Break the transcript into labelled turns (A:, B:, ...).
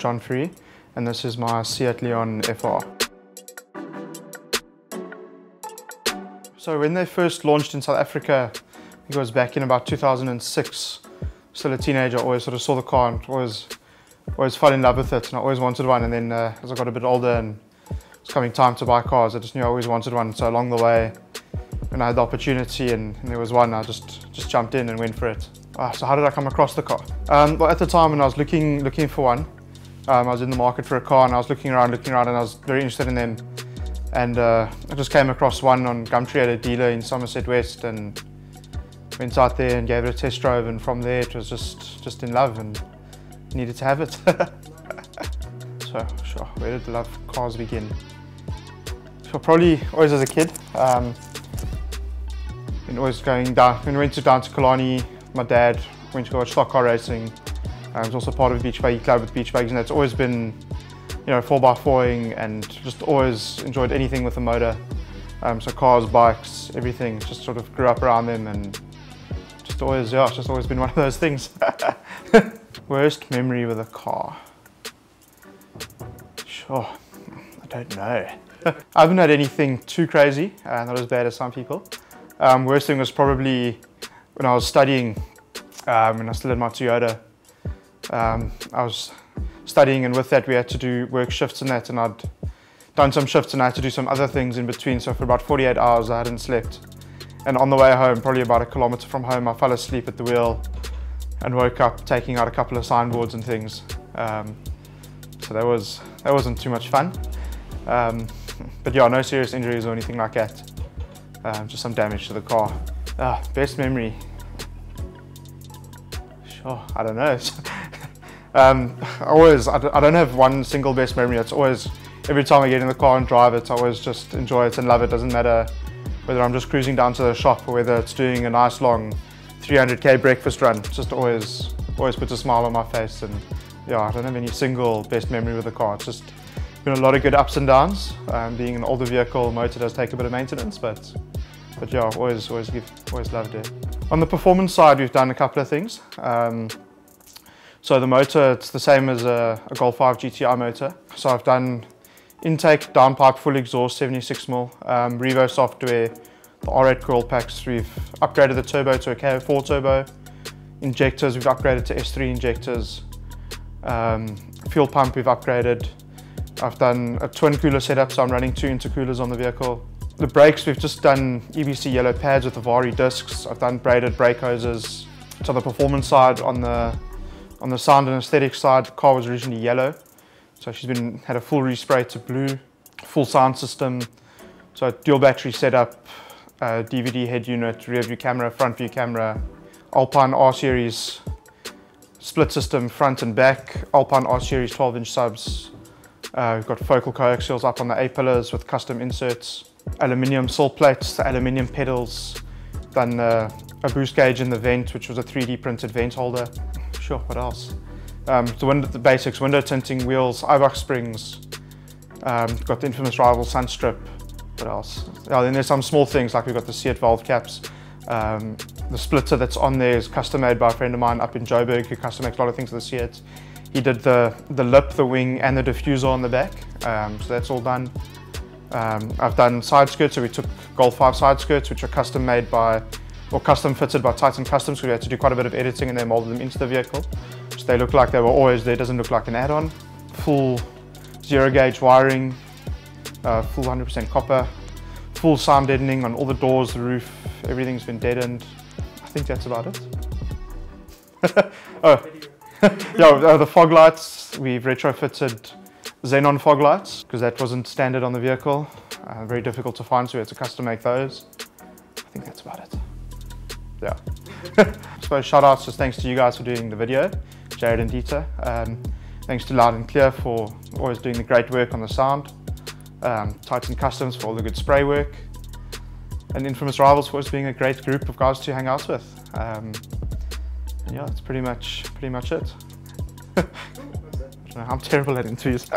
A: John Free, and this is my Seat Leon FR. So when they first launched in South Africa, I think it was back in about 2006, still a teenager, I always sort of saw the car and always fell in love with it, and I always wanted one. And then as I got a bit older and it was coming time to buy cars, I just knew I always wanted one. So along the way, when I had the opportunity and there was one, I just jumped in and went for it. So how did I come across the car? Well, at the time when I was looking for one, I was in the market for a car, and I was looking around, and I was very interested in them. And I just came across one on Gumtree at a dealer in Somerset West, and went out there and gave it a test drive, and from there it was just in love and needed to have it. So sure, where did the love for cars begin? So probably always as a kid. And always going down, when we went down to Killarney, my dad went to go watch stock car racing. I was also part of a beach buggy club with beach buggies, and it's always been, 4x4ing, and just always enjoyed anything with a motor. So cars, bikes, everything, just sort of grew up around them, and just always been one of those things. Worst memory with a car? Sure, I don't know. I haven't had anything too crazy, not as bad as some people. Worst thing was probably when I was studying, when I still had my Toyota. I was studying, and with that we had to do work shifts and that, and I'd done some shifts and I had to do some other things in between. So for about 48 hours I hadn't slept. And on the way home, probably about 1 kilometer from home, I fell asleep at the wheel and woke up taking out a couple of signboards and things. So that wasn't too much fun. But yeah, no serious injuries or anything like that. Just some damage to the car. Best memory? Sure, I don't know. I don't have one single best memory. It's always, every time I get in the car and drive it, I always just enjoy it and love it. Doesn't matter whether I'm just cruising down to the shop or whether it's doing a nice long 300k breakfast run. It just always puts a smile on my face. And yeah, I don't have any single best memory with the car. It's just been a lot of good ups and downs. Being an older vehicle, motor does take a bit of maintenance, but yeah, always loved it. On the performance side, we've done a couple of things. So the motor, it's the same as a Golf 5 GTI motor. So I've done intake, downpipe, full exhaust, 76mm, Revo software, the R8 coil packs. We've upgraded the turbo to a KO4 turbo. Injectors, we've upgraded to S3 injectors. Fuel pump, we've upgraded. I've done a twin cooler setup, so I'm running 2 intercoolers on the vehicle. The brakes, we've just done EBC yellow pads with the Vari discs. I've done braided brake hoses. So on the performance side, on the sound and aesthetic side, the car was originally yellow. So she's had a full respray to blue, full sound system. So dual battery setup, DVD head unit, rear view camera, front view camera, Alpine R series split system front and back, Alpine R series 12-inch subs. We've got focal coaxials up on the A-pillars with custom inserts, aluminium sill plates, aluminium pedals, done a boost gauge in the vent, which was a 3D printed vent holder. Sure, what else? The basics, window tinting, wheels, Ibach springs, got the infamous rival sun strip. What else? Then there's some small things, like we've got the Seat valve caps. The splitter that's on there is custom made by a friend of mine up in Joburg, who custom makes a lot of things for the Seat. He did the lip, the wing, and the diffuser on the back, so that's all done. I've done side skirts, so we took Golf 5 side skirts, which are custom made by, or custom fitted by Titan Customs, so we had to do quite a bit of editing and then molded them into the vehicle. So they look like they were always there, doesn't look like an add-on. Full 0 gauge wiring, full 100% copper, full sound deadening on all the doors, the roof, everything's been deadened. I think that's about it. Oh. Yeah, the fog lights, we've retrofitted xenon fog lights because that wasn't standard on the vehicle. Very difficult to find, so we had to custom make those. I think that's about it. Yeah. I suppose shout outs, just thanks to you guys for doing the video, Jared and Dieter. Thanks to Loud and Clear for always doing the great work on the sound. Titan Customs for all the good spray work. And Infamous Rivals for always being a great group of guys to hang out with. And yeah, that's pretty much it. I don't know, I'm terrible at interviews.